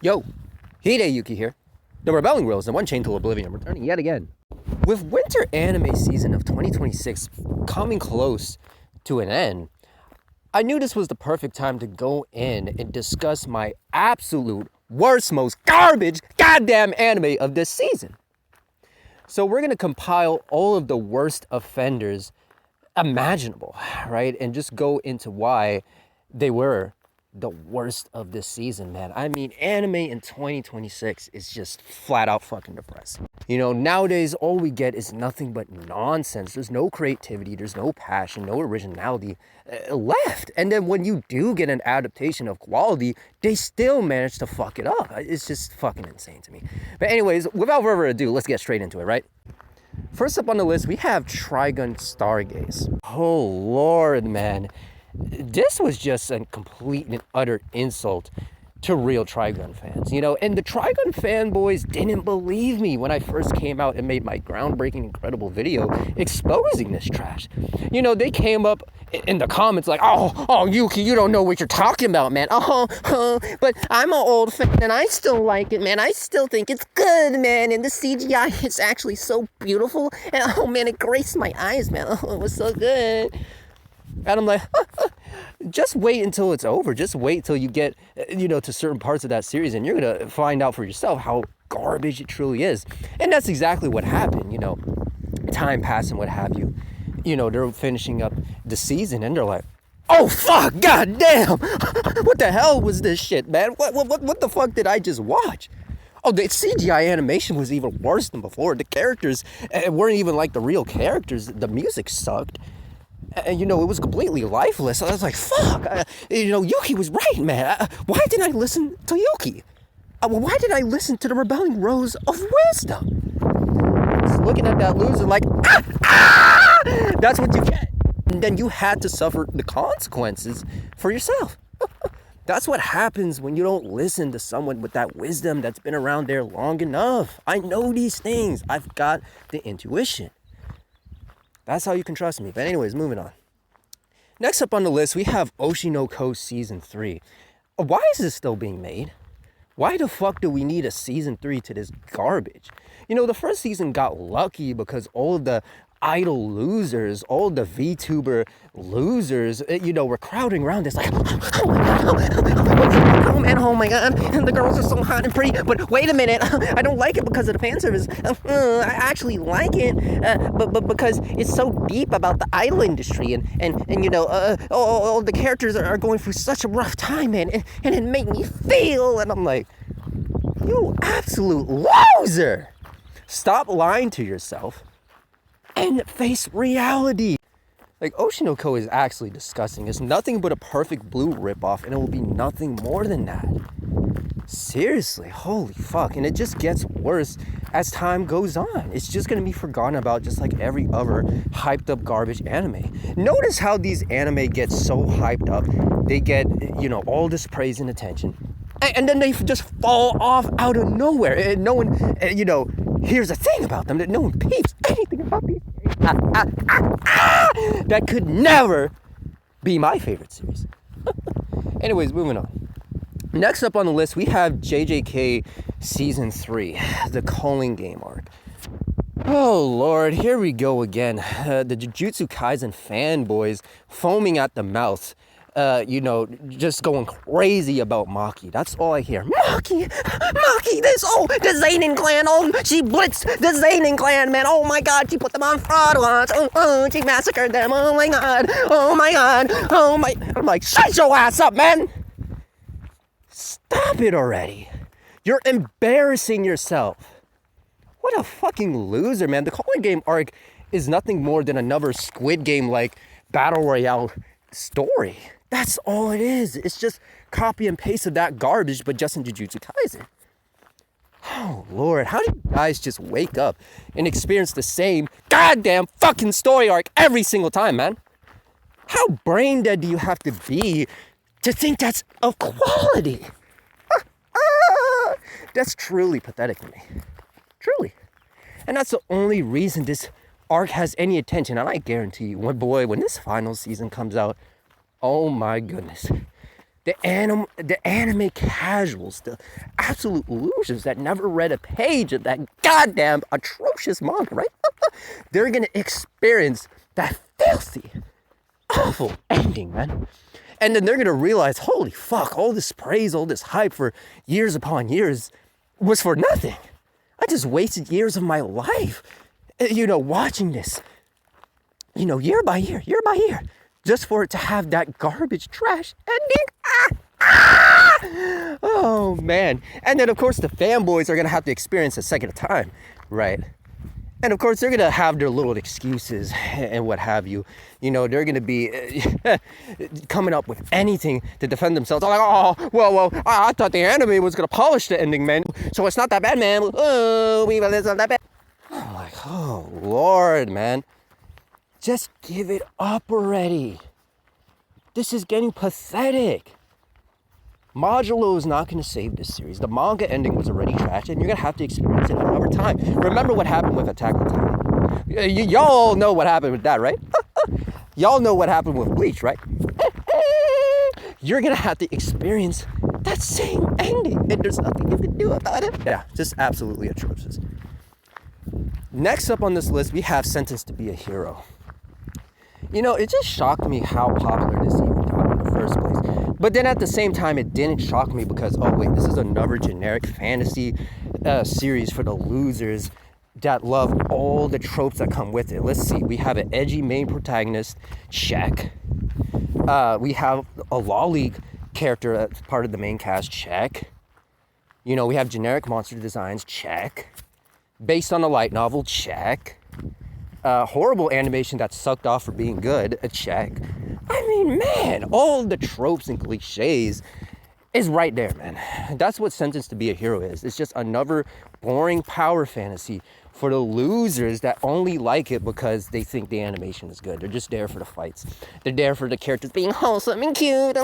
Yo, Hideyuki here. The Rebelling Rose, the one chain to oblivion, returning yet again. With winter anime season of 2026 coming close to an end, I knew this was the perfect time to go in and discuss my absolute worst, most garbage goddamn anime of this season. So we're going to compile all of the worst offenders imaginable, right? And just go into why they were the worst of this season, man. I mean, anime in 2026 is just flat out fucking depressing. You know, nowadays, all we get is nothing but nonsense. There's no creativity, there's no passion, no originality left. And then when you do get an adaptation of quality, they still manage to fuck it up. It's just fucking insane to me. But anyways, without further ado, let's get straight into it, right? First up on the list, we have Trigun Stargaze. Oh, Lord, man. This was just a complete and utter insult to real Trigun fans, you know, and the Trigun fanboys didn't believe me when I first came out and made my groundbreaking, incredible video exposing this trash. You know, they came up in the comments like, oh, Yuki, you don't know what you're talking about, man. But I'm an old fan and I still like it, man. I still think it's good, man. And the CGI is actually so beautiful. And oh, man, it graced my eyes, man. Oh, it was so good. And I'm like, just wait until it's over. Just wait till you get, you know, to certain parts of that series and you're going to find out for yourself how garbage it truly is. And that's exactly what happened, you know, time passed and what have you. You know, they're finishing up the season and they're like, oh, fuck, goddamn. What the hell was this shit, man? What the fuck did I just watch? Oh, the CGI animation was even worse than before. The characters weren't even like the real characters. The music sucked. And, you know, it was completely lifeless. I was like, fuck, you know, Yuki was right, man. Why didn't I listen to Yuki? Why did I listen to the Rebelling Rose of Wisdom? Just looking at that loser like, that's what you get. And then you had to suffer the consequences for yourself. That's what happens when you don't listen to someone with that wisdom that's been around there long enough. I know these things. I've got the intuition. That's how you can trust me. But anyways, moving on. Next up on the list, we have Oshinoko Season 3. Why is this still being made? Why the fuck do we need a Season 3 to this garbage? You know, the first season got lucky because all of the idol losers, all the VTuber losers, you know, were crowding around this like, oh my god, oh man, oh my god, and the girls are so hot and pretty, but wait a minute, I don't like it because of the fan service. I actually like it, but because it's so deep about the idol industry and you know, all the characters are going through such a rough time, man, and it made me feel, and I'm like, you absolute loser! Stop lying to yourself and face reality. Like, Oshinoko is actually disgusting. It's nothing but a perfect blue ripoff, and it will be nothing more than that. Seriously, holy fuck. And it just gets worse as time goes on. It's just gonna be forgotten about just like every other hyped up garbage anime. Notice how these anime get so hyped up. They get, you know, all this praise and attention. And then they just fall off out of nowhere. And no one, you know, here's the thing about them, that no one peeps anything about these. That could never be my favorite series. Anyways, moving on. Next up on the list, we have JJK Season 3, the Calling Game arc. Oh, Lord, here we go again. The Jujutsu Kaisen fanboys foaming at the mouth. You know, just going crazy about Maki. That's all I hear. Maki, this, the Zanin clan, she blitzed the Zanin clan, man. Oh my god, she put them on fraud watch. She massacred them. Oh my god. I'm like, shut your ass up, man. Stop it already. You're embarrassing yourself. What a fucking loser, man. The Calling Game arc is nothing more than another Squid Game-like Battle Royale story. That's all it is. It's just copy and paste of that garbage, but just in Jujutsu Kaisen. Oh, Lord, how do you guys just wake up and experience the same goddamn fucking story arc every single time, man? How brain dead do you have to be to think that's of quality? That's truly pathetic to me. Truly. And that's the only reason this arc has any attention. And I guarantee you, when this final season comes out, oh my goodness. the anime casuals, the absolute losers that never read a page of that goddamn atrocious manga, right? They're gonna experience that filthy, awful ending, man. And then they're gonna realize, holy fuck, all this praise, all this hype for years upon years was for nothing. I just wasted years of my life, watching this, year by year, just for it to have that garbage trash ending. Oh, man. And then, of course, the fanboys are going to have to experience a second time, right? And, of course, they're going to have their little excuses and what have you. They're going to be coming up with anything to defend themselves. They're like, oh, well, I thought the anime was going to polish the ending, man. So it's not that bad, man. Oh, it's not that bad. I'm like, oh, Lord, man. Just give it up already. This is getting pathetic. Modulo is not going to save this series. The manga ending was already trash, and you're going to have to experience it another time. Remember what happened with Attack on Titan. Y'all know what happened with that, right? Y'all know what happened with Bleach, right? You're going to have to experience that same ending, and there's nothing you can do about it. Yeah, just absolutely atrocious. Next up on this list, we have Sentenced to be a Hero. It just shocked me how popular this even got in the first place. But then at the same time, it didn't shock me because, oh wait, this is another generic fantasy series for the losers that love all the tropes that come with it. Let's see. We have an edgy main protagonist, check. We have a lolly character as part of the main cast, check. We have generic monster designs, check. Based on a light novel, check. Horrible animation that sucked off for being good, a check. I mean, man, all the tropes and cliches is right there, man. That's what Sentenced to be a Hero is. It's just another boring power fantasy for the losers that only like it because they think the animation is good. They're just there for the fights. They're there for the characters being wholesome and cute.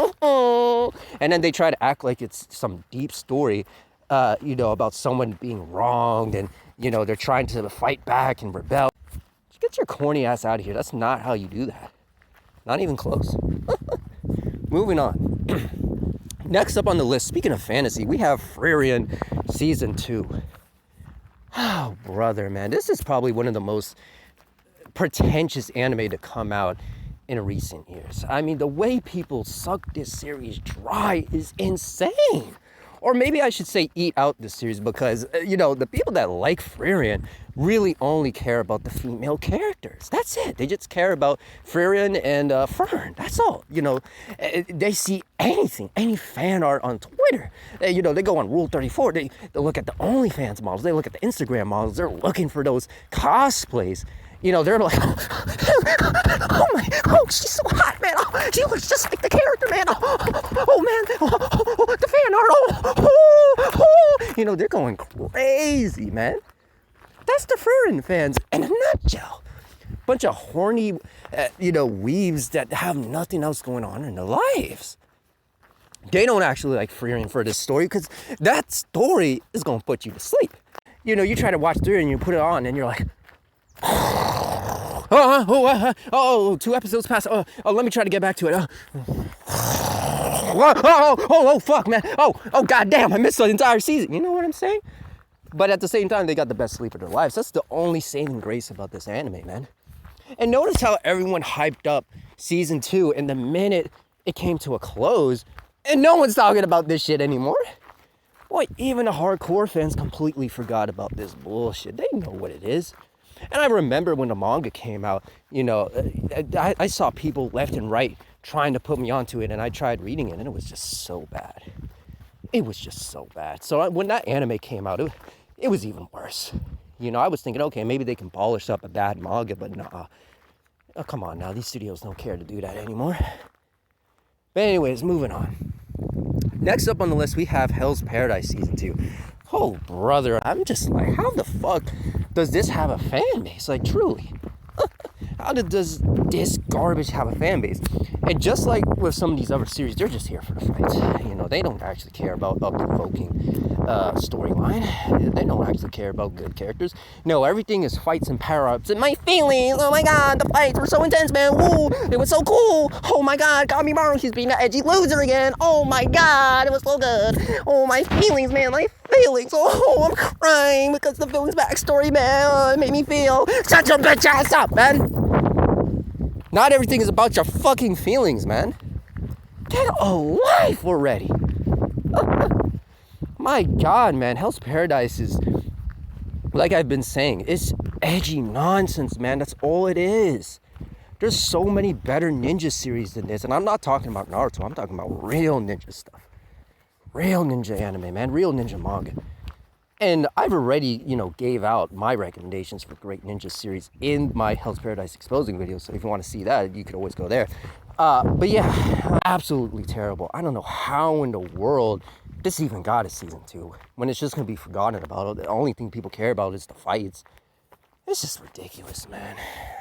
And then they try to act like it's some deep story, about someone being wronged and, they're trying to fight back and rebel. Get your corny ass out of here. That's not how you do that. Not even close. Moving on. Next up on the list, speaking of fantasy, we have Frieren Season 2. Oh, brother, man. This is probably one of the most pretentious anime to come out in recent years. I mean, the way people suck this series dry is insane. Or maybe I should say eat out this series because, the people that like Frieren really only care about the female characters. That's it. They just care about Frieren and Fern. That's all. They see anything, any fan art on Twitter. They go on Rule 34. They look at the OnlyFans models. They look at the Instagram models. They're looking for those cosplays. They're like, she's so hot, man. Oh, she looks just like the character, man. Oh man. The fan art. They're going crazy, man. That's the Frieren fans in a nutshell. Bunch of horny, weebs that have nothing else going on in their lives. They don't actually like Frieren for this story because that story is going to put you to sleep. You try to watch through it and you put it on and you're like, 2 episodes past. Let me try to get back to it. Fuck, man. Goddamn, I missed the entire season. You know what I'm saying? But at the same time, they got the best sleep of their lives. That's the only saving grace about this anime, man. And notice how everyone hyped up season 2, and the minute it came to a close, and no one's talking about this shit anymore. Boy, even the hardcore fans completely forgot about this bullshit. They know what it is. And I remember when the manga came out, I saw people left and right trying to put me onto it, and I tried reading it, and it was just so bad. It was just so bad. So when that anime came out, it was even worse. I was thinking, okay, maybe they can polish up a bad manga, but nah. Oh, come on now, these studios don't care to do that anymore. But anyways, moving on. Next up on the list, we have Hell's Paradise Season 2. Oh, brother, I'm just like, how the fuck does this have a fan base? Like, truly. How does this garbage have a fan base? And just like with some of these other series, they're just here for the fights. You know, they don't actually care about a provoking storyline. They don't actually care about good characters. No, everything is fights and power-ups. And my feelings, oh my god, the fights were so intense, man. Woo, it was so cool. Oh my god, Kamimaru, he's being an edgy loser again. Oh my god, it was so good. Oh, my feelings, man, my feelings. Oh, I'm crying because the villain's backstory, man. Oh, it made me feel. Shut your bitch ass up, man. Not everything is about your fucking feelings, man. Get a life already. My god, man. Hell's Paradise is, like I've been saying, it's edgy nonsense, man. That's all it is. There's so many better ninja series than this. And I'm not talking about Naruto. I'm talking about real ninja stuff. Real ninja anime, man. Real ninja manga. And I've already, gave out my recommendations for great ninja series in my Hell's Paradise exposing video. So if you want to see that, you could always go there. But yeah, absolutely terrible. I don't know how in the world this even got a season 2 when it's just going to be forgotten about. The only thing people care about is the fights. It's just ridiculous, man.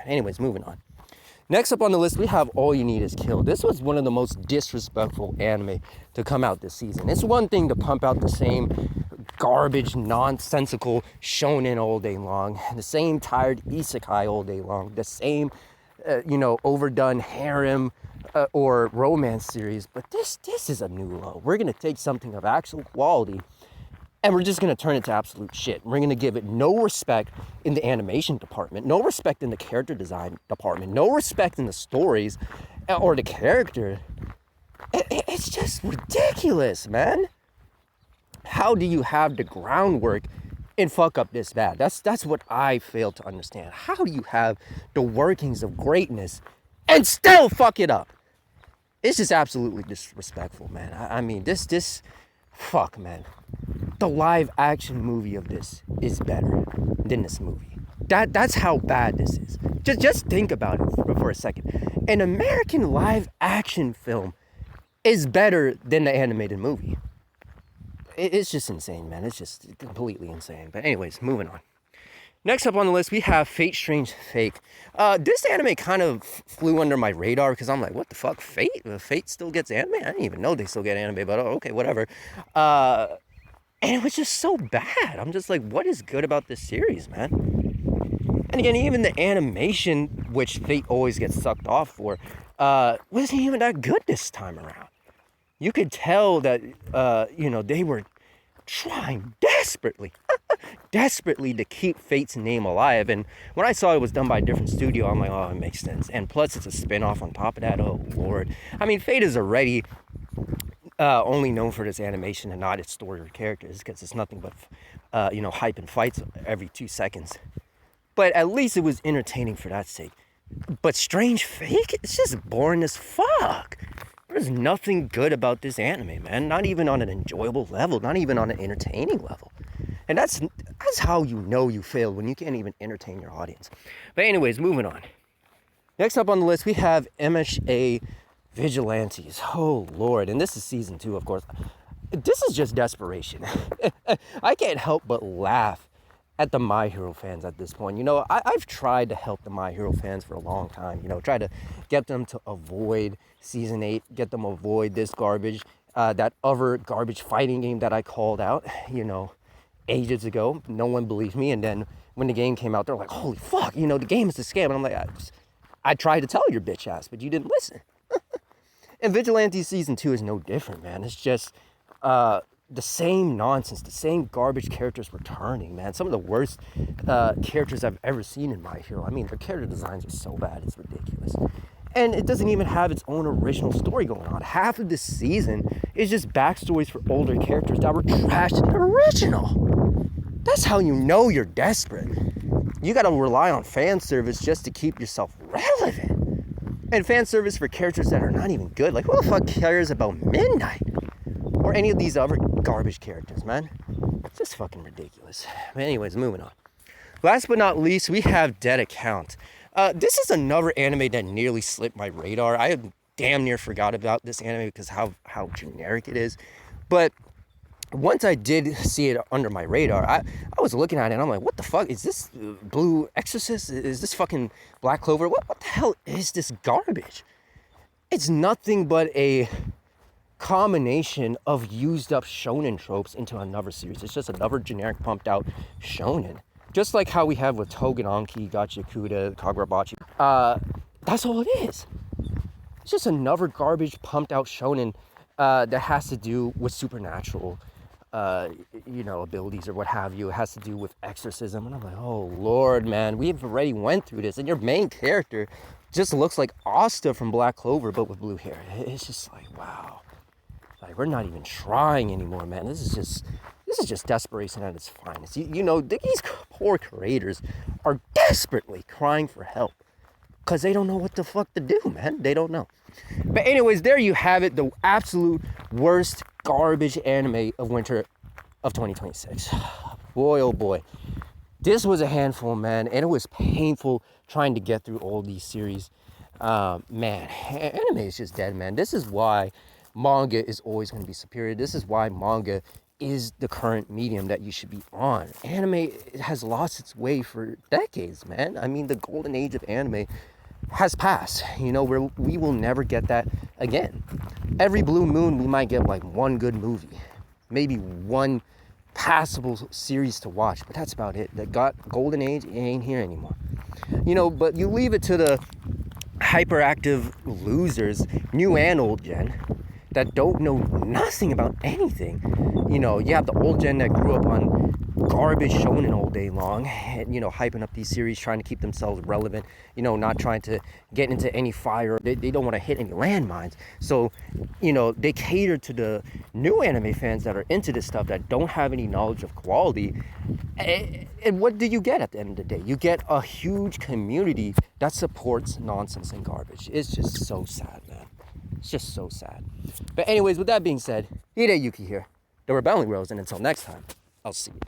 Anyways, moving on. Next up on the list, we have All You Need Is Kill. This was one of the most disrespectful anime to come out this season. It's one thing to pump out the same garbage, nonsensical shonen all day long, the same tired isekai all day long, the same, overdone harem or romance series. But this is a new low. We're going to take something of actual quality and we're just going to turn it to absolute shit. We're going to give it no respect in the animation department, no respect in the character design department, no respect in the stories or the character. It's just ridiculous, man. How do you have the groundwork and fuck up this bad? That's what I fail to understand. How do you have the workings of greatness and still fuck it up? It's just absolutely disrespectful, man. I mean, fuck, man. The live action movie of this is better than this movie. That's how bad this is. Just think about it for a second. An American live action film is better than the animated movie. It's just insane, man. It's just completely insane. But anyways, moving on. Next up on the list, we have Fate Strange Fake. This anime kind of flew under my radar because I'm like, what the fuck? Fate? Fate still gets anime? I didn't even know they still get anime, but okay, whatever. And it was just so bad. I'm just like, what is good about this series, man? And again, even the animation, which Fate always gets sucked off for, wasn't even that good this time around. You could tell that, they were trying desperately to keep Fate's name alive. And when I saw it was done by a different studio, I'm like, oh, it makes sense. And plus, it's a spin-off on top of that. Oh, Lord. I mean, Fate is already only known for its animation and not its story or characters because it's nothing but, hype and fights every 2 seconds. But at least it was entertaining for that sake. But Strange Fake, it's just boring as fuck. There's nothing good about this anime, man. Not even on an enjoyable level. Not even on an entertaining level. And that's how you know you failed, when you can't even entertain your audience. But anyways, moving on. Next up on the list, we have MHA Vigilantes. Oh, Lord. And this is season 2, of course. This is just desperation. I can't help but laugh at the My Hero fans at this point. I've tried to help the My Hero fans for a long time. Try to get them to avoid Season 8, get them to avoid this garbage, that other garbage fighting game that I called out, ages ago. No one believed me. And then when the game came out, they're like, holy fuck, the game is a scam. And I'm like, I tried to tell your bitch ass, but you didn't listen. And Vigilante Season 2 is no different, man. It's just the same nonsense, the same garbage characters returning, man. Some of the worst characters I've ever seen in My Hero. I mean, their character designs are so bad, it's ridiculous. And it doesn't even have its own original story going on. Half of this season is just backstories for older characters that were trashed in the original. That's how you know you're desperate. You gotta rely on fan service just to keep yourself relevant. And fan service for characters that are not even good. Like, who the fuck cares about Midnight? Or any of these other garbage characters, man. It's just fucking ridiculous. But anyways, moving on. Last but not least, we have Dead Account. This is another anime that nearly slipped my radar. I damn near forgot about this anime because how generic it is. But once I did see it under my radar, I was looking at it and I'm like, what the fuck? Is this Blue Exorcist? Is this fucking Black Clover? What the hell is this garbage? It's nothing but a combination of used up shonen tropes into another series. It's just another generic pumped out shonen. Just like how we have with Togedanki, Gachikuda, Kagurabachi. That's all it is. It's just another garbage pumped out shonen that has to do with supernatural abilities or what have you. It has to do with exorcism. And I'm like, oh Lord, man, we've already went through this. And your main character just looks like Asta from Black Clover, but with blue hair. It's just like, wow. Like, we're not even trying anymore, man. This is just desperation at its finest. These poor creators are desperately crying for help because they don't know what the fuck to do, man. They don't know. But anyways, there you have it. The absolute worst garbage anime of winter of 2026. Boy, oh boy. This was a handful, man. And it was painful trying to get through all these series. Man, anime is just dead, man. This is why manga is always going to be superior. This is why manga is the current medium that you should be on. Anime has lost its way for decades, man. I mean, the golden age of anime has passed. Where we will never get that again. Every blue moon, we might get like one good movie, maybe one passable series to watch, but that's about it. The golden age ain't here anymore. But you leave it to the hyperactive losers, new and old gen, that don't know nothing about anything. You have the old gen that grew up on garbage shonen all day long, and, hyping up these series, trying to keep themselves relevant, not trying to get into any fire. They don't want to hit any landmines. So, they cater to the new anime fans that are into this stuff that don't have any knowledge of quality. And what do you get at the end of the day? You get a huge community that supports nonsense and garbage. It's just so sad, man. It's just so sad. But anyways, with that being said, Hideyuki here, the Rebelling Rose, and until next time, I'll see you.